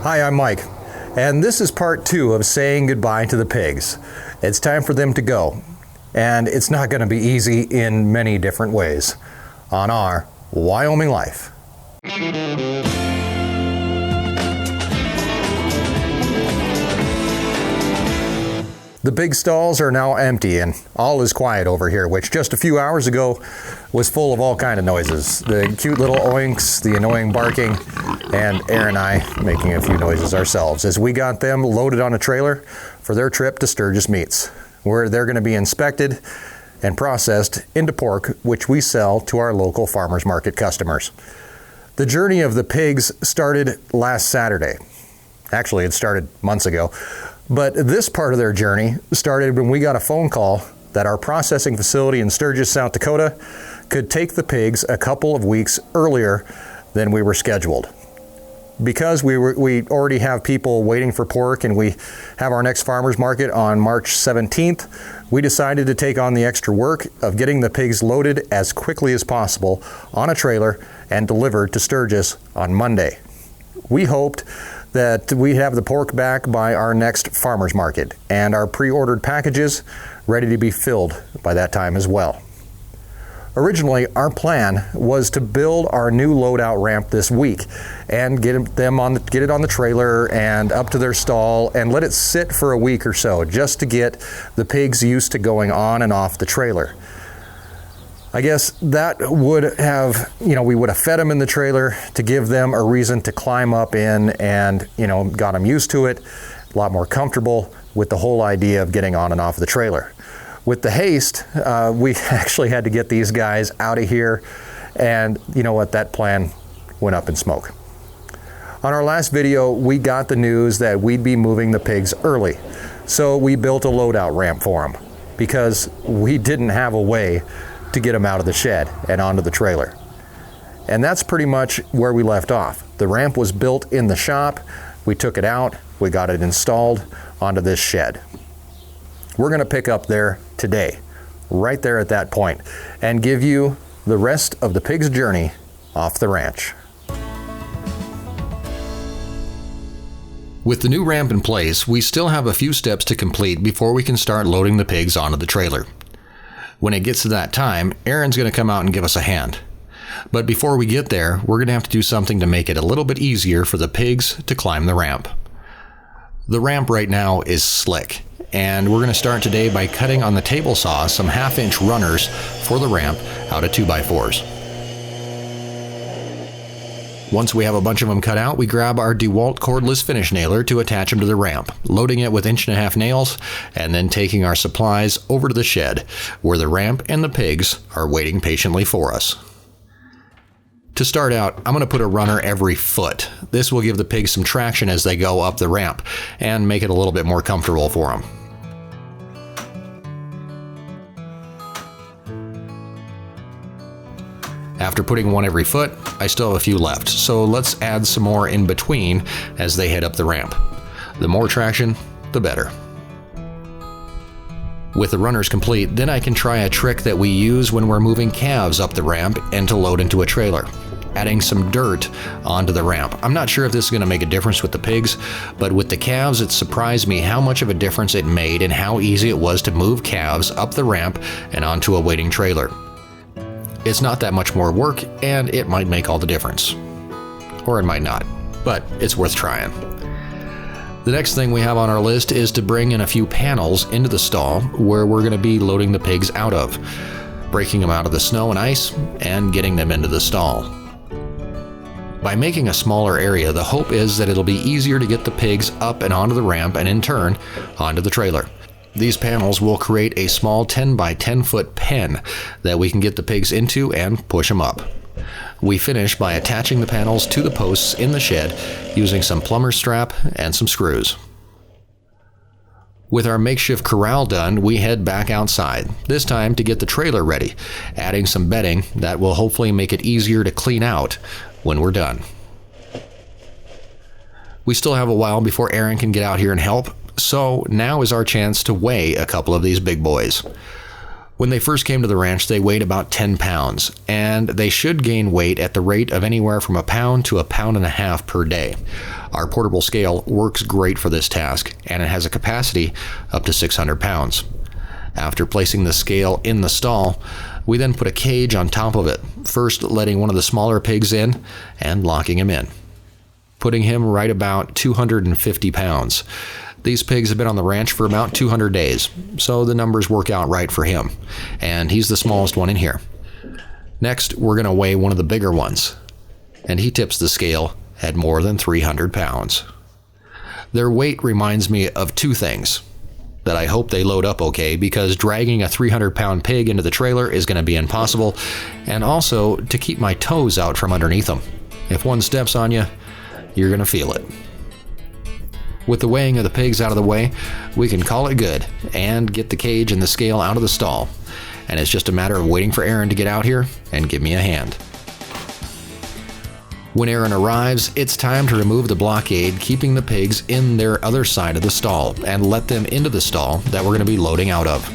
Hi, I'm Mike, and this is part 2 of saying goodbye to the pigs. It's time for them to go, and it's not going to be easy in many different ways on our Wyoming Life. The pig stalls are now empty and all is quiet over here, which just a few hours ago was full of all kind of noises. The cute little oinks, the annoying barking, and Erin and I making a few noises ourselves as we got them loaded on a trailer for their trip to Sturgis Meats, where they're going to be inspected and processed into pork, which we sell to our local farmers market customers. The journey of the pigs started last Saturday. Actually, it started months ago. But this part of their journey started when we got a phone call that our processing facility in Sturgis, South Dakota, could take the pigs a couple of weeks earlier than we were scheduled. Because we already have people waiting for pork and we have our next farmers market on March 17th, we decided to take on the extra work of getting the pigs loaded as quickly as possible on a trailer and delivered to Sturgis on Monday. We hoped that we have the pork back by our next farmers market and our pre-ordered packages ready to be filled by that time as well. Originally, our plan was to build our new loadout ramp this week and get it on the trailer and up to their stall and let it sit for a week or so just to get the pigs used to going on and off the trailer. I guess that would have, we would have fed them in the trailer to give them a reason to climb up in and, got them used to it, a lot more comfortable with the whole idea of getting on and off the trailer. With the haste, we actually had to get these guys out of here, and you know what, that plan went up in smoke. On our last video, we got the news that we'd be moving the pigs early, so we built a loadout ramp for them because we didn't have a way to get them out of the shed and onto the trailer. And that's pretty much where we left off. The ramp was built in the shop, we took it out, we got it installed onto this shed. We're gonna pick up there today, right there at that point, and give you the rest of the pig's journey off the ranch. With the new ramp in place, we still have a few steps to complete before we can start loading the pigs onto the trailer. When it gets to that time, Erin's going to come out and give us a hand. But before we get there, we're going to have to do something to make it a little bit easier for the pigs to climb the ramp. The ramp right now is slick, and we're going to start today by cutting on the table saw some 1/2-inch runners for the ramp out of 2x4s. Once we have a bunch of them cut out, we grab our DeWalt cordless finish nailer to attach them to the ramp, loading it with 1.5-inch nails, and then taking our supplies over to the shed, where the ramp and the pigs are waiting patiently for us. To start out, I'm going to put a runner every foot. This will give the pigs some traction as they go up the ramp, and make it a little bit more comfortable for them. After putting one every foot, I still have a few left, so let's add some more in between as they head up the ramp. The more traction, the better. With the runners complete, then I can try a trick that we use when we're moving calves up the ramp and to load into a trailer, adding some dirt onto the ramp. I'm not sure if this is going to make a difference with the pigs, but with the calves it surprised me how much of a difference it made and how easy it was to move calves up the ramp and onto a waiting trailer. It's not that much more work, and it might make all the difference. Or it might not, but it's worth trying. The next thing we have on our list is to bring in a few panels into the stall where we're going to be loading the pigs out of, breaking them out of the snow and ice, and getting them into the stall. By making a smaller area, the hope is that it'll be easier to get the pigs up and onto the ramp and in turn onto the trailer. These panels will create a small 10 by 10 foot pen that we can get the pigs into and push them up. We finish by attaching the panels to the posts in the shed using some plumber's strap and some screws. With our makeshift corral done, we head back outside, this time to get the trailer ready, adding some bedding that will hopefully make it easier to clean out when we're done. We still have a while before Erin can get out here and help, so now is our chance to weigh a couple of these big boys. When they first came to the ranch, they weighed about 10 pounds, and they should gain weight at the rate of anywhere from a pound to a pound and a half per day. Our portable scale works great for this task, and it has a capacity up to 600 pounds. After placing the scale in the stall, we then put a cage on top of it, first letting one of the smaller pigs in and locking him in, putting him right about 250 pounds. These pigs have been on the ranch for about 200 days, so the numbers work out right for him, and he's the smallest one in here. Next, we're going to weigh one of the bigger ones, and he tips the scale at more than 300 pounds. Their weight reminds me of two things: that I hope they load up okay, because dragging a 300-pound pig into the trailer is going to be impossible, and also to keep my toes out from underneath them. If one steps on you, you're going to feel it. With the weighing of the pigs out of the way, we can call it good and get the cage and the scale out of the stall. And it's just a matter of waiting for Erin to get out here and give me a hand. When Erin arrives, it's time to remove the blockade keeping the pigs in their other side of the stall and let them into the stall that we're going to be loading out of.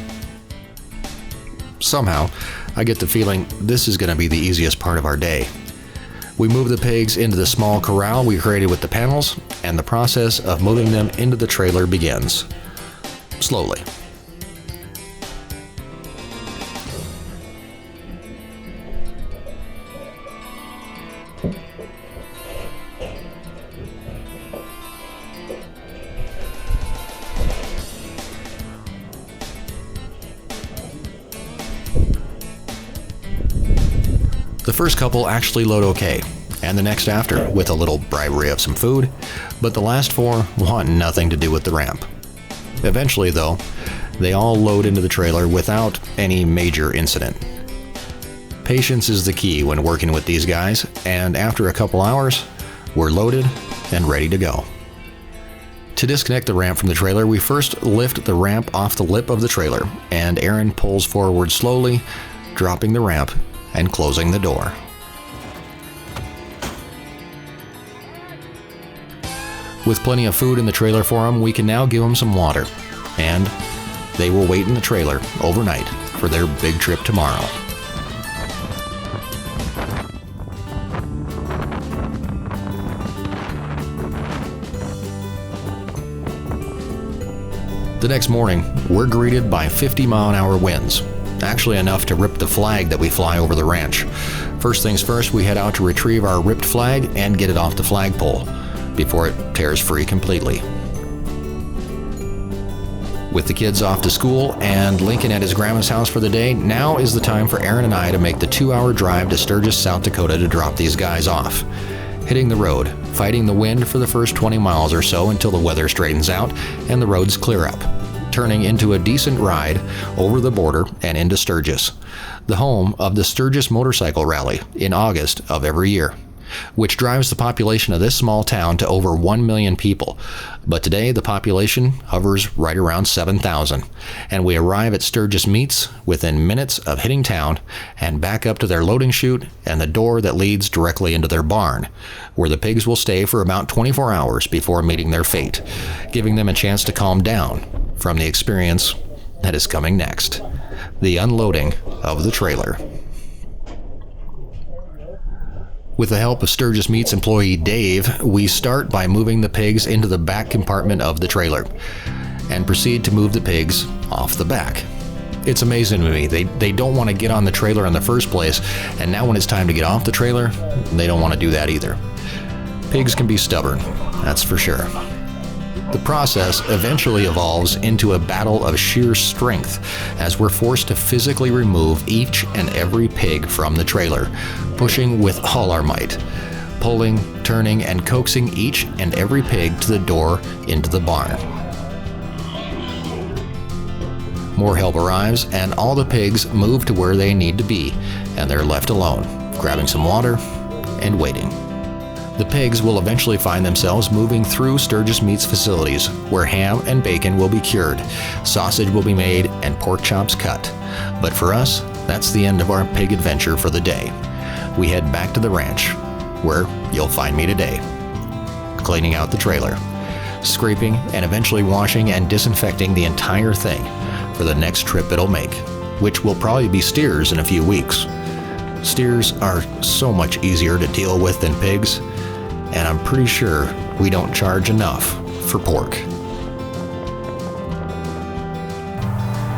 Somehow, I get the feeling this is going to be the easiest part of our day. We move the pigs into the small corral we created with the panels, and the process of moving them into the trailer begins. Slowly. The first couple actually load okay, and the next after, with a little bribery of some food, but the last four want nothing to do with the ramp. Eventually, though, they all load into the trailer without any major incident. Patience is the key when working with these guys, and after a couple hours, we're loaded and ready to go. To disconnect the ramp from the trailer, we first lift the ramp off the lip of the trailer, and Erin pulls forward slowly, dropping the ramp and closing the door. With plenty of food in the trailer for them, we can now give them some water, and they will wait in the trailer overnight for their big trip tomorrow. The next morning, we're greeted by 50-mile-an-hour winds. Actually enough to rip the flag that we fly over the ranch. First things first, we head out to retrieve our ripped flag and get it off the flagpole before it tears free completely. With the kids off to school and Lincoln at his grandma's house for the day, now is the time for Erin and I to make the 2-hour drive to Sturgis, South Dakota to drop these guys off. Hitting the road, fighting the wind for the first 20 miles or so until the weather straightens out and the roads clear up, turning into a decent ride over the border and into Sturgis, the home of the Sturgis Motorcycle Rally in August of every year, which drives the population of this small town to over 1 million people. But today the population hovers right around 7,000, and we arrive at Sturgis Meats within minutes of hitting town and back up to their loading chute and the door that leads directly into their barn, where the pigs will stay for about 24 hours before meeting their fate, giving them a chance to calm down from the experience that is coming next, the unloading of the trailer. With the help of Sturgis Meats employee Dave, we start by moving the pigs into the back compartment of the trailer and proceed to move the pigs off the back. It's amazing to me. They don't want to get on the trailer in the first place, and now when it's time to get off the trailer, they don't want to do that either. Pigs can be stubborn, that's for sure. The process eventually evolves into a battle of sheer strength as we're forced to physically remove each and every pig from the trailer, pushing with all our might, pulling, turning, and coaxing each and every pig to the door into the barn. More help arrives, and all the pigs move to where they need to be, and they're left alone, grabbing some water and waiting. The pigs will eventually find themselves moving through Sturgis Meats facilities, where ham and bacon will be cured, sausage will be made, and pork chops cut. But for us, that's the end of our pig adventure for the day. We head back to the ranch, where you'll find me today, cleaning out the trailer, scraping and eventually washing and disinfecting the entire thing for the next trip it'll make which will probably be steers in a few weeks. Steers are so much easier to deal with than pigs, and I'm pretty sure we don't charge enough for pork.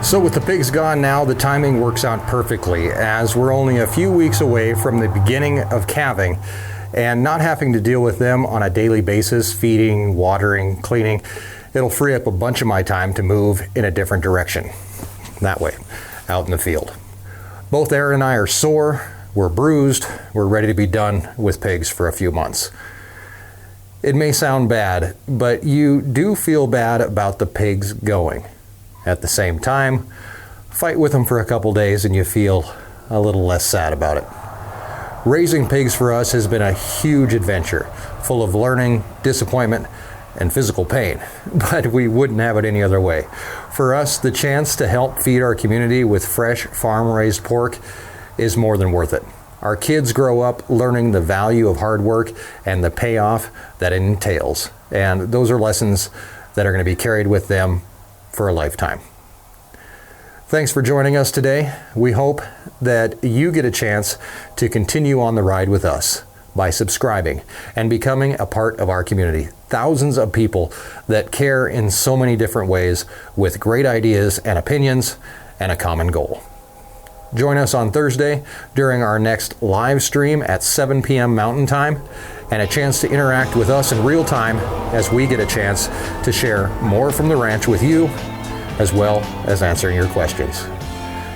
So with the pigs gone now, the timing works out perfectly, as we're only a few weeks away from the beginning of calving, and not having to deal with them on a daily basis, feeding, watering, cleaning. It'll free up a bunch of my time to move in a different direction. That way, out in the field. Both Erin and I are sore, we're bruised, we're ready to be done with pigs for a few months. It may sound bad, but you do feel bad about the pigs going. At the same time, fight with them for a couple days and you feel a little less sad about it. Raising pigs for us has been a huge adventure, full of learning, disappointment, and physical pain, but we wouldn't have it any other way. For us, the chance to help feed our community with fresh farm-raised pork is more than worth it. Our kids grow up learning the value of hard work and the payoff that it entails, and those are lessons that are going to be carried with them for a lifetime. Thanks for joining us today. We hope that you get a chance to continue on the ride with us by subscribing and becoming a part of our community. Thousands of people that care in so many different ways with great ideas and opinions and a common goal. Join us on Thursday during our next live stream at 7 p.m. Mountain Time, and a chance to interact with us in real time as we get a chance to share more from the ranch with you, as well as answering your questions.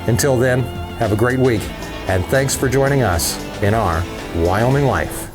Until then, have a great week, and thanks for joining us in our Wyoming Life.